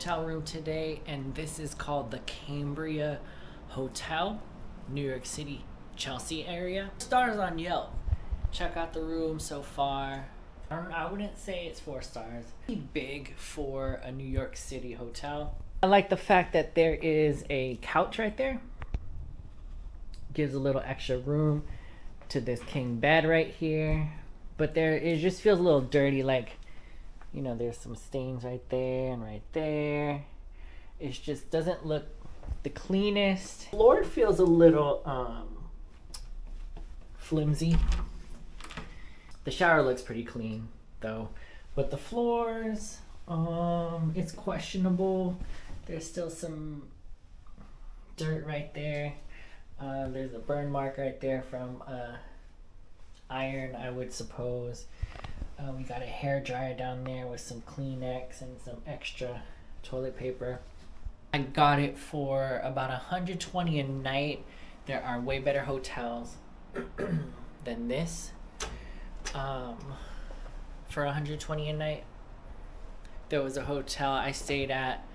Hotel room today, and this is called the Cambria Hotel, New York City, Chelsea area. Stars on Yelp. Check out the room so far. I wouldn't say it's 4 stars. Big for a New York City hotel. I like the fact that there is a couch right there. Gives a little extra room to this king bed right here. But it just feels a little dirty, like, you know, there's some stains right there and right there. It just doesn't look the cleanest. Floor feels a little flimsy. The shower looks pretty clean though, but the floors, it's questionable. There's still some dirt right there. There's a burn mark right there from iron, I would suppose. We got a hair dryer down there with some Kleenex and some extra toilet paper. I got it for about $120 a night. There are way better hotels than this. For $120 a night, there was a hotel I stayed at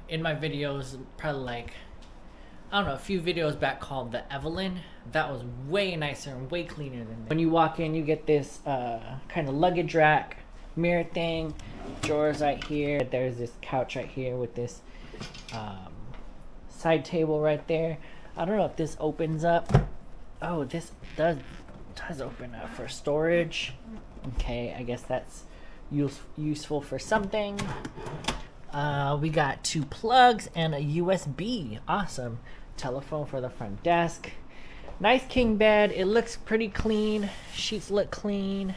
in my videos, probably like, I don't know, a few videos back, called the Evelyn. That was way nicer and way cleaner than this. When you walk in, you get this kind of luggage rack, mirror thing, drawers right here. There's this couch right here with this side table right there. I don't know if this opens up. Oh, this does open up for storage. Okay, I guess that's useful for something. We got 2 plugs and a USB. Awesome. Telephone for the front desk. Nice king bed. It looks pretty clean. Sheets look clean.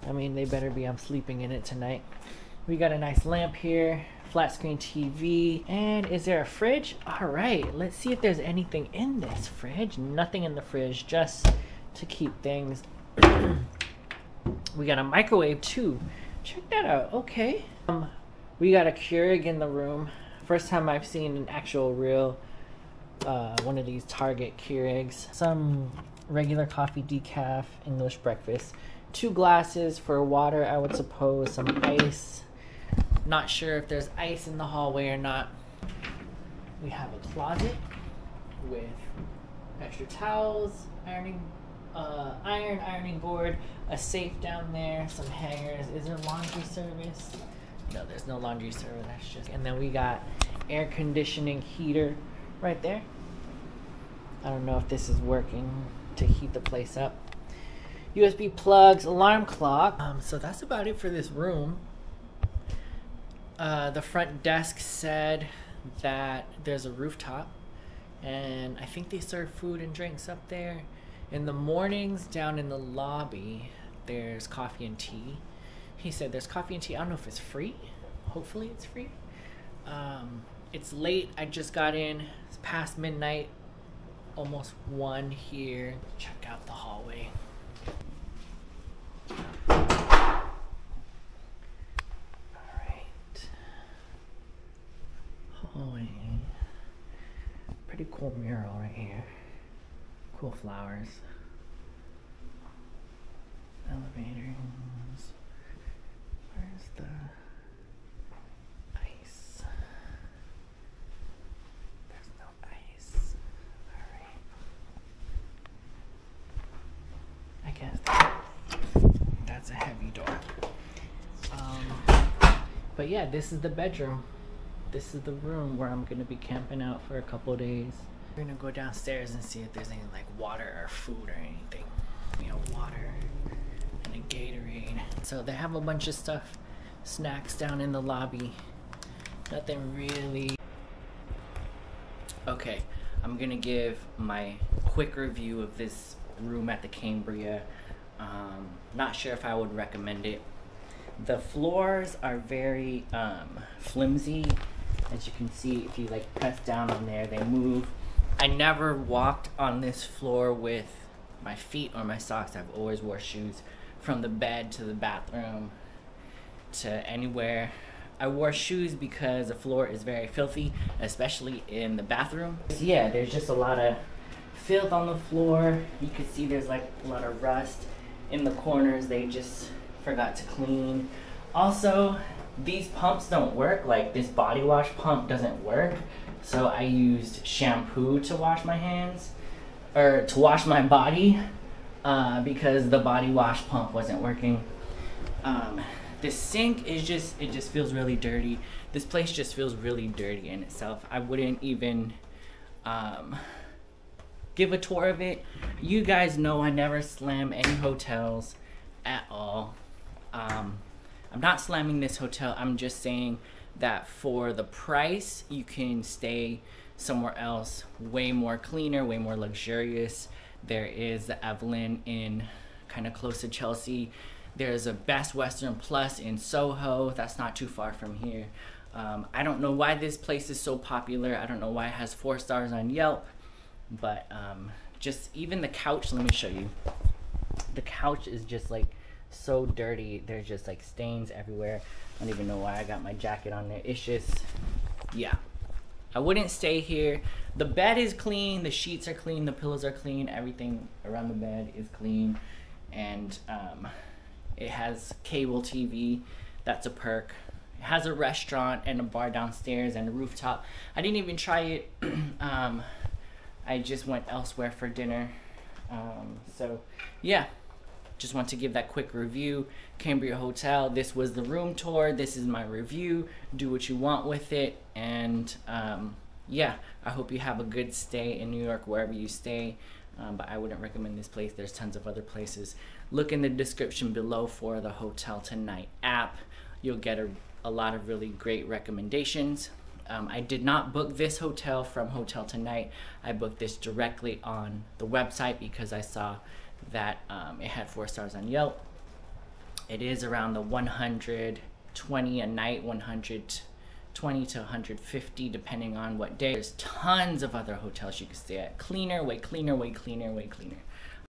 I mean, they better be. I'm sleeping in it tonight. We got a nice lamp here. Flat screen TV. And is there a fridge? All right, let's see if there's anything in this fridge. Nothing in the fridge, just to keep things. We got a microwave too. Check that out. Okay. We got a Keurig in the room. First time I've seen an actual real one of these Target Keurigs. Some regular coffee, decaf, English breakfast. 2 glasses for water, I would suppose. Some ice. Not sure if there's ice in the hallway or not. We have a closet with extra towels, ironing board, a safe down there, some hangers. Is there laundry service? No, there's no laundry service. That's just. And then we got air conditioning heater right there. I don't know if this is working to heat the place up. USB plugs, alarm clock. So that's about it for this room. The front desk said that there's a rooftop, and I think they serve food and drinks up there. In the mornings, down in the lobby, there's coffee and tea. He said there's coffee and tea. I don't know if it's free. Hopefully it's free. It's late. I just got in. It's past midnight. Almost 1 here. Check out the hallway. Alright. Hallway. Pretty cool mural right here. Cool flowers. Elevators. Where's the ice? There's no ice. Alright. I guess that's a heavy door. But yeah, this is the bedroom. This is the room where I'm gonna be camping out for a couple days. We're gonna go downstairs and see if there's any like water or food or anything. We have water and a Gatorade. So they have a bunch of stuff, snacks down in the lobby. Nothing really. Okay, I'm gonna give my quick review of this room at the Cambria. Not sure if I would recommend it. The floors are very flimsy. As you can see, if you like press down on there, they move. I never walked on this floor with my feet or my socks. I've always wore shoes from the bed to the bathroom to anywhere. I wore shoes because the floor is very filthy, especially in the bathroom. Yeah, there's just a lot of filth on the floor. You can see there's like a lot of rust in the corners. They just forgot to clean. Also, these pumps don't work. Like this body wash pump doesn't work. So I used shampoo to wash my hands, or to wash my body, because the body wash pump wasn't working. The sink is just, it just feels really dirty. This place just feels really dirty in itself. I wouldn't even give a tour of it. You guys know I never slam any hotels at all. I'm not slamming this hotel. I'm just saying that for the price, you can stay somewhere else way more cleaner, way more luxurious. There is the Evelyn in kind of close to Chelsea. There's a Best Western Plus in Soho. That's not too far from here. I don't know why this place is so popular. I don't know why it has 4 stars on Yelp. But just even the couch, let me show you. The couch is just like so dirty. There's just like stains everywhere. I don't even know why I got my jacket on there. It's just, yeah. I wouldn't stay here. The bed is clean. The sheets are clean. The pillows are clean. Everything around the bed is clean. And it has cable TV. That's a perk. It has a restaurant and a bar downstairs and a rooftop. I didn't even try it. I just went elsewhere for dinner. So yeah, just want to give that quick review. Cambria Hotel. This was the room tour. This is my review. Do what you want with it. And yeah, I hope you have a good stay in New York wherever you stay. But I wouldn't recommend this place. There's tons of other places. Look in the description below for the Hotel Tonight app. You'll get a lot of really great recommendations. I did not book this hotel from Hotel Tonight. I booked this directly on the website because I saw that it had 4 stars on Yelp. It is around the 120 a night, 120 to 150 depending on what day. There's tons of other hotels you can stay at. Cleaner, way cleaner, way cleaner, way cleaner.